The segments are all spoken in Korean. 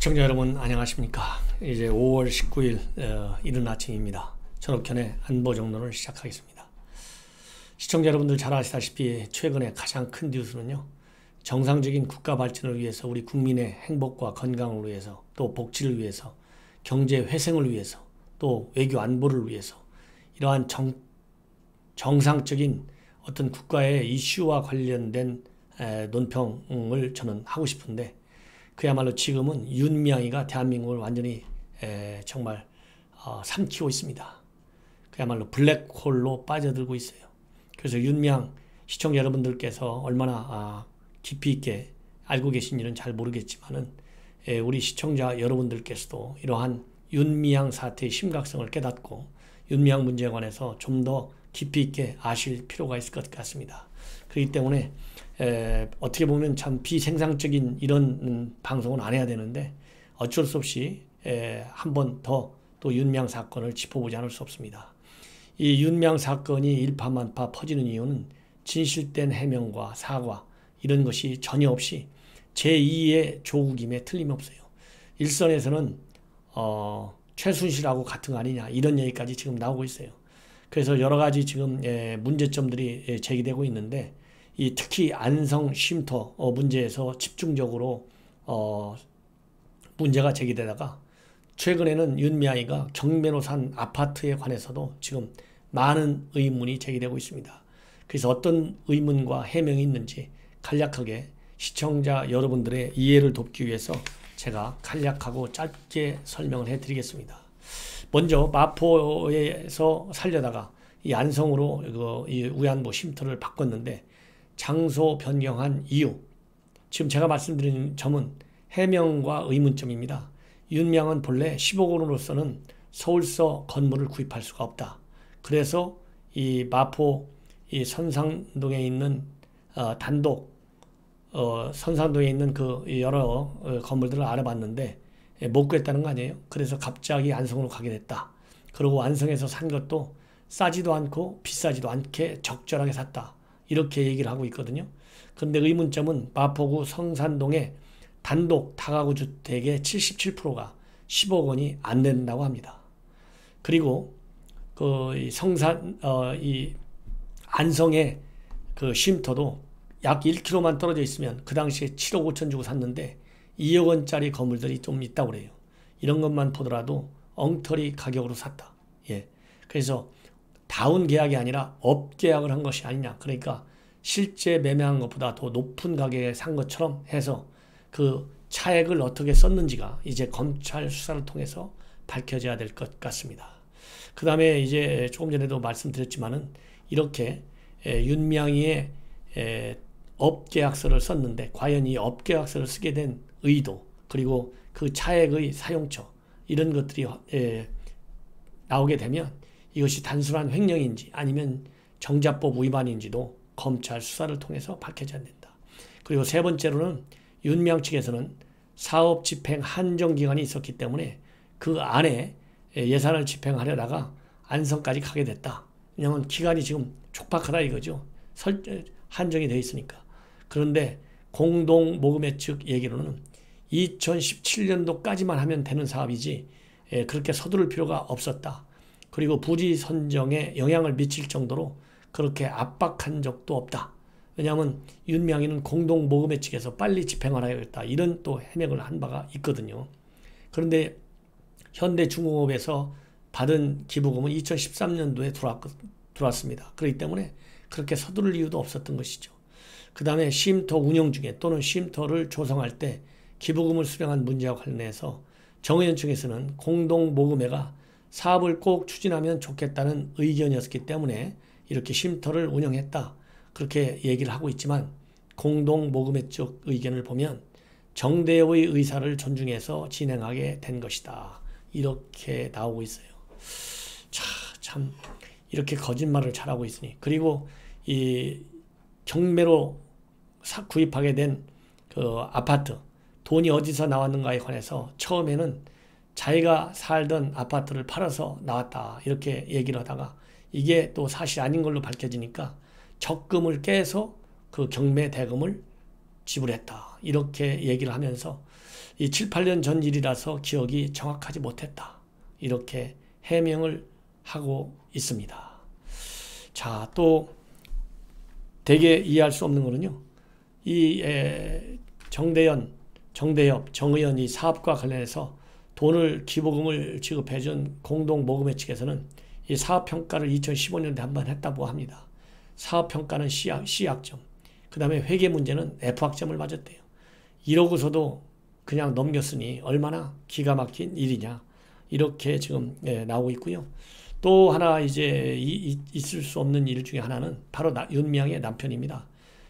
시청자 여러분 안녕하십니까. 이제 5월 19일 이른 아침입니다. 전업견의 안보정론을 시작하겠습니다. 시청자 여러분들 잘 아시다시피 최근에 가장 큰 뉴스는요, 정상적인 국가 발전을 위해서, 우리 국민의 행복과 건강을 위해서, 또 복지를 위해서, 경제 회생을 위해서, 또 외교 안보를 위해서 이러한 정상적인 어떤 국가의 이슈와 관련된 논평을 저는 하고 싶은데, 그야말로 지금은 윤미향이가 대한민국을 완전히 정말 삼키고 있습니다. 그야말로 블랙홀로 빠져들고 있어요. 그래서 윤미향 시청자 여러분들께서 얼마나 깊이 있게 알고 계신지는 잘 모르겠지만은, 우리 시청자 여러분들께서도 이러한 윤미향 사태의 심각성을 깨닫고 윤미향 문제에 관해서 좀 더 깊이 있게 아실 필요가 있을 것 같습니다. 그렇기 때문에 어떻게 보면 참 비생산적인 이런 방송은 안 해야 되는데, 어쩔 수 없이 한 번 더 또 윤미향 사건을 짚어보지 않을 수 없습니다. 이 윤미향 사건이 일파만파 퍼지는 이유는 진실된 해명과 사과 이런 것이 전혀 없이 제2의 조국임에 틀림없어요. 일선에서는 최순실하고 같은 거 아니냐 이런 얘기까지 지금 나오고 있어요. 그래서 여러 가지 지금 문제점들이 제기되고 있는데, 특히 안성 쉼터 문제에서 집중적으로 문제가 제기되다가, 최근에는 윤미향이가 경매로 산 아파트에 관해서도 지금 많은 의문이 제기되고 있습니다. 그래서 어떤 의문과 해명이 있는지 간략하게 시청자 여러분들의 이해를 돕기 위해서 제가 간략하고 짧게 설명을 해드리겠습니다. 먼저 마포에서 살려다가 이 안성으로 이 위안부 쉼터를 바꿨는데, 장소 변경한 이유, 지금 제가 말씀드린 점은 해명과 의문점입니다. 윤미향은 본래 10억 원으로서는 서울서 건물을 구입할 수가 없다. 그래서 이 마포 이 선상동에 있는 단독 선상동에 있는 그 여러 건물들을 알아봤는데 못 구했다는 거 아니에요. 그래서 갑자기 안성으로 가게 됐다. 그리고 안성에서 산 것도 싸지도 않고 비싸지도 않게 적절하게 샀다. 이렇게 얘기를 하고 있거든요. 그런데 의문점은 마포구 성산동의 단독 다가구 주택의 77%가 10억 원이 안 된다고 합니다. 그리고 이 안성의 그 쉼터도 약 1km만 떨어져 있으면 그 당시에 7억 5천 주고 샀는데 2억 원짜리 건물들이 좀 있다고 그래요. 이런 것만 보더라도 엉터리 가격으로 샀다. 그래서 다운 계약이 아니라 업 계약을 한 것이 아니냐. 그러니까 실제 매매한 것보다 더 높은 가격에 산 것처럼 해서 그 차액을 어떻게 썼는지가 이제 검찰 수사를 통해서 밝혀져야 될 것 같습니다. 그 다음에 이제 조금 전에도 말씀드렸지만은, 이렇게 윤미향이의 업계약서를 썼는데 과연 이 업계약서를 쓰게 된 의도, 그리고 그 차액의 사용처, 이런 것들이 나오게 되면 이것이 단순한 횡령인지 아니면 정자법 위반인지도 검찰 수사를 통해서 밝혀져야 된다. 그리고 세 번째로는 윤미향 측에서는 사업 집행 한정 기간이 있었기 때문에 그 안에 예산을 집행하려다가 안성까지 가게 됐다. 왜냐하면 기간이 지금 촉박하다 이거죠. 한정이 되어 있으니까. 그런데 공동모금회 측 얘기로는 2017년도까지만 하면 되는 사업이지 그렇게 서두를 필요가 없었다. 그리고 부지 선정에 영향을 미칠 정도로 그렇게 압박한 적도 없다. 왜냐하면 윤미향이는 공동모금회 측에서 빨리 집행하라겠다, 이런 또 해명을 한 바가 있거든요. 그런데 현대중공업에서 받은 기부금은 2013년도에 들어왔습니다. 그렇기 때문에 그렇게 서두를 이유도 없었던 것이죠. 그 다음에 쉼터 운영 중에 또는 쉼터를 조성할 때 기부금을 수령한 문제와 관련해서 정의연 측에서는 공동모금회가 사업을 꼭 추진하면 좋겠다는 의견이었기 때문에 이렇게 쉼터를 운영했다, 그렇게 얘기를 하고 있지만, 공동모금회 쪽 의견을 보면 정대의 의사를 존중해서 진행하게 된 것이다, 이렇게 나오고 있어요. 참 이렇게 거짓말을 잘하고 있으니. 그리고 이 경매로 구입하게 된 그 아파트, 돈이 어디서 나왔는가에 관해서 처음에는 자기가 살던 아파트를 팔아서 나왔다, 이렇게 얘기를 하다가 이게 또 사실 아닌 걸로 밝혀지니까 적금을 깨서 그 경매 대금을 지불했다. 이렇게 얘기를 하면서 이 7, 8년 전 일이라서 기억이 정확하지 못했다. 이렇게 해명을 하고 있습니다. 자, 또 되게 이해할 수 없는 거는요. 이 정대협, 정의연 이 사업과 관련해서 돈을 기부금을 지급해준 공동모금회 측에서는 이 사업평가를 2015년에 한번 했다고 합니다. 사업평가는 C학점, 그 다음에 회계 문제는 F학점을 맞았대요. 이러고서도 그냥 넘겼으니 얼마나 기가 막힌 일이냐. 이렇게 지금 나오고 있고요. 또 하나 이제 있을 수 없는 일 중에 하나는 바로 윤미향의 남편입니다.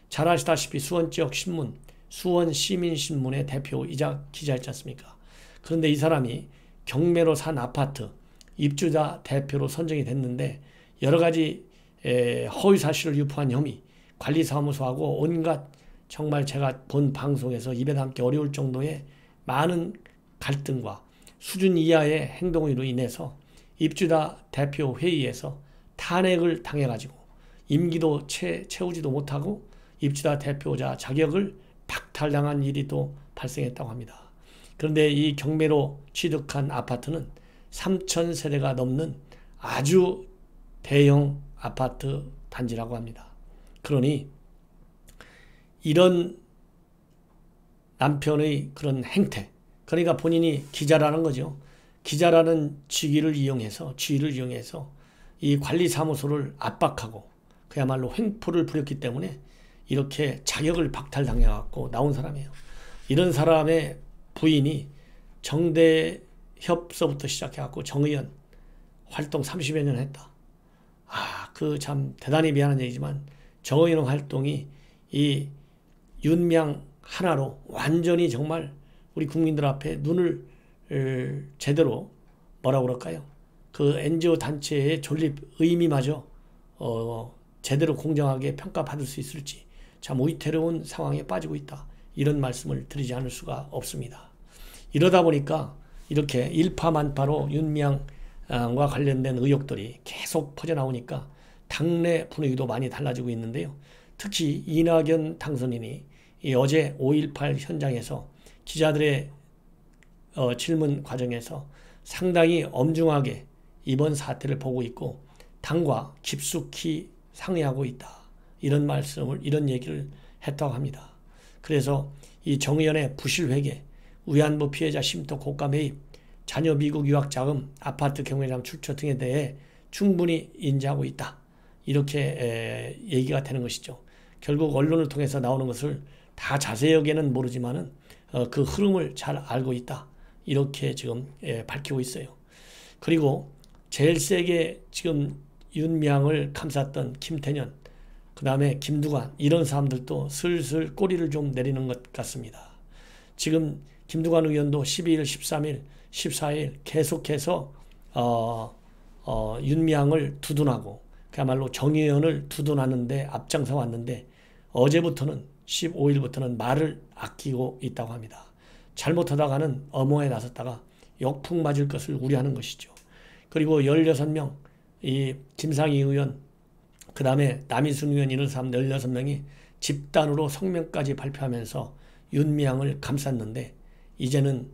잘 아시다시피 수원 지역 신문, 수원 시민신문의 대표이자 기자였지 않습니까? 그런데 이 사람이 경매로 산 아파트 입주자 대표로 선정이 됐는데 여러 가지 허위 사실을 유포한 혐의, 관리사무소하고 온갖 정말 제가 본 방송에서 입에 담기 어려울 정도의 많은 갈등과 수준 이하의 행동으로 인해서 입주자 대표 회의에서 탄핵을 당해가지고 임기도 채우지도 못하고 입주자 대표자 자격을 박탈당한 일이 또 발생했다고 합니다. 그런데 이 경매로 취득한 아파트는 3,000세대가 넘는 아주 대형 아파트 단지라고 합니다. 그러니 이런 남편의 그런 행태, 그러니까 본인이 기자라는 거죠. 기자라는 지위를 이용해서 이 관리사무소를 압박하고 그야말로 횡포를 부렸기 때문에 이렇게 자격을 박탈당해갖고 나온 사람이에요. 이런 사람의 부인이 정대협서부터 시작해갖고 정의연 활동 30여 년 했다. 그 참 대단히 미안한 얘기지만 정의연 활동이 이 윤미향 하나로 완전히 정말 우리 국민들 앞에 눈을 제대로 뭐라고 그럴까요? 그 NGO 단체의 존립 의미마저 제대로 공정하게 평가받을 수 있을지 참 위태로운 상황에 빠지고 있다. 이런 말씀을 드리지 않을 수가 없습니다. 이러다 보니까 이렇게 일파만파로 윤미향과 관련된 의혹들이 계속 퍼져나오니까 당내 분위기도 많이 달라지고 있는데요. 특히 이낙연 당선인이 어제 5.18 현장에서 기자들의 질문 과정에서 상당히 엄중하게 이번 사태를 보고 있고 당과 깊숙이 상의하고 있다. 이런 얘기를 했다고 합니다. 그래서 이 정의연의 부실회계, 위안부 피해자 쉼터 고가 매입, 자녀 미국 유학 자금, 아파트 경매장 출처 등에 대해 충분히 인지하고 있다. 이렇게 얘기가 되는 것이죠. 결국 언론을 통해서 나오는 것을 다 자세하게는 모르지만은 그 흐름을 잘 알고 있다. 이렇게 지금 밝히고 있어요. 그리고 제일 세게 지금 윤미향을 감쌌던 김태년, 그 다음에 김두관 이런 사람들도 슬슬 꼬리를 좀 내리는 것 같습니다. 지금 김두관 의원도 12일, 13일, 14일 계속해서 윤미향을 두둔하고 그야말로 정의연을 두둔하는데 앞장서 왔는데 어제부터는 15일부터는 말을 아끼고 있다고 합니다. 잘못하다가는 엄호에 나섰다가 역풍 맞을 것을 우려하는 것이죠. 그리고 16명, 이 김상희 의원, 그 다음에 남인순 의원 이런 사람 16명이 집단으로 성명까지 발표하면서 윤미향을 감쌌는데 이제는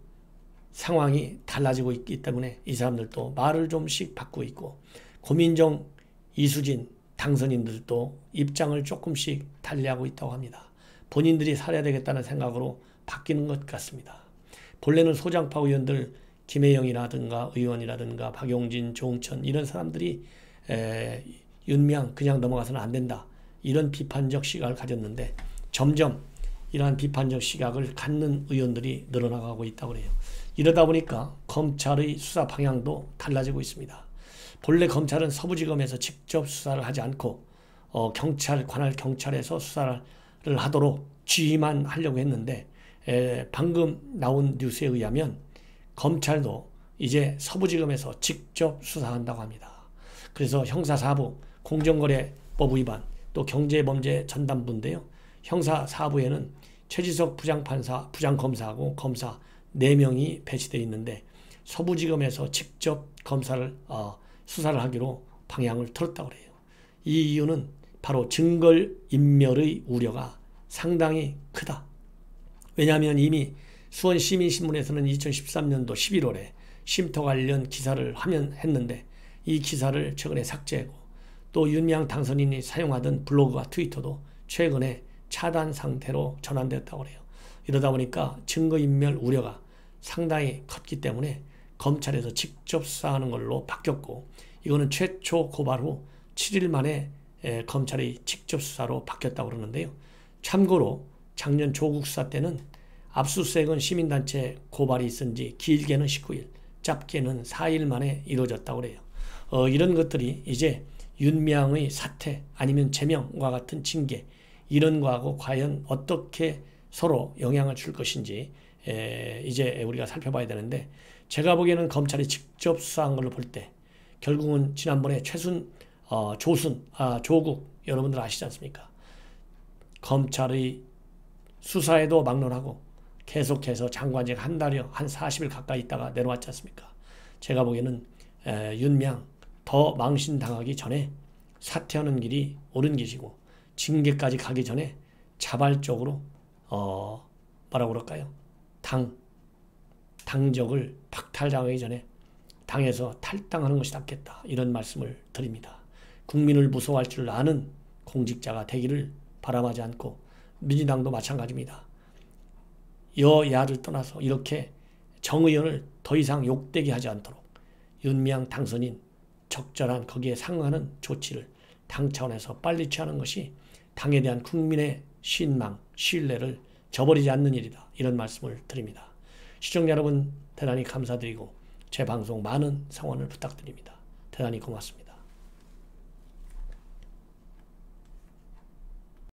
상황이 달라지고 있기 때문에 이 사람들도 말을 좀씩 바꾸고 있고 고민정, 이수진 당선인들도 입장을 조금씩 달리하고 있다고 합니다. 본인들이 살아야 되겠다는 생각으로 바뀌는 것 같습니다. 본래는 소장파 의원들 김혜영이라든가 의원이라든가 박용진, 조응천 이런 사람들이 윤미향 그냥 넘어가서는 안 된다. 이런 비판적 시각을 가졌는데 점점 이러한 비판적 시각을 갖는 의원들이 늘어나가고 있다고 그래요. 이러다 보니까 검찰의 수사 방향도 달라지고 있습니다. 본래 검찰은 서부지검에서 직접 수사를 하지 않고 관할 경찰에서 수사를 하도록 지휘만 하려고 했는데 방금 나온 뉴스에 의하면 검찰도 이제 서부지검에서 직접 수사한다고 합니다. 그래서 형사4부 공정거래법 위반 또 경제범죄 전담부인데요. 형사4부에는 최지석 부장판사, 부장검사하고 검사 4명이 배치되어 있는데 서부지검에서 직접 검사를 수사를 하기로 방향을 틀었다고 그래요. 이 이유는 바로 증거인멸의 우려가 상당히 크다. 왜냐하면 이미 수원시민신문에서는 2013년도 11월에 쉼터 관련 기사를 했는데 이 기사를 최근에 삭제하고 또 윤미향 당선인이 사용하던 블로그와 트위터도 최근에 차단 상태로 전환됐다고 해요. 이러다 보니까 증거인멸 우려가 상당히 컸기 때문에 검찰에서 직접 수사하는 걸로 바뀌었고, 이거는 최초 고발 후 7일 만에 검찰이 직접 수사로 바뀌었다고 그러는데요. 참고로 작년 조국 수사 때는 압수수색은 시민단체 고발이 있은 지 길게는 19일, 짧게는 4일 만에 이루어졌다고 그래요. 이런 것들이 이제 윤미향의 사퇴 아니면 제명과 같은 징계, 이런 거하고 과연 어떻게 서로 영향을 줄 것인지 이제 우리가 살펴봐야 되는데, 제가 보기에는 검찰이 직접 수사한 걸로 볼 때 결국은 지난번에 조국 여러분들 아시지 않습니까? 검찰의 수사에도 막론하고 계속해서 장관직 한 달여 한 40일 가까이 있다가 내려왔지 않습니까? 제가 보기에는 윤미향 더 망신당하기 전에 사퇴하는 길이 옳은 길이고, 징계까지 가기 전에 자발적으로 뭐라고 그럴까요? 당적을 박탈당하기 전에 당에서 탈당하는 것이 낫겠다, 이런 말씀을 드립니다. 국민을 무서워할 줄 아는 공직자가 되기를 바람하지 않고, 민주당도 마찬가지입니다. 여야를 떠나서 이렇게 정의원을 더 이상 욕되게 하지 않도록 윤미향 당선인 적절한 거기에 상응하는 조치를 당 차원에서 빨리 취하는 것이 당에 대한 국민의 신망, 신뢰를 저버리지 않는 일이다, 이런 말씀을 드립니다. 시청자 여러분 대단히 감사드리고 제 방송 많은 성원을 부탁드립니다. 대단히 고맙습니다.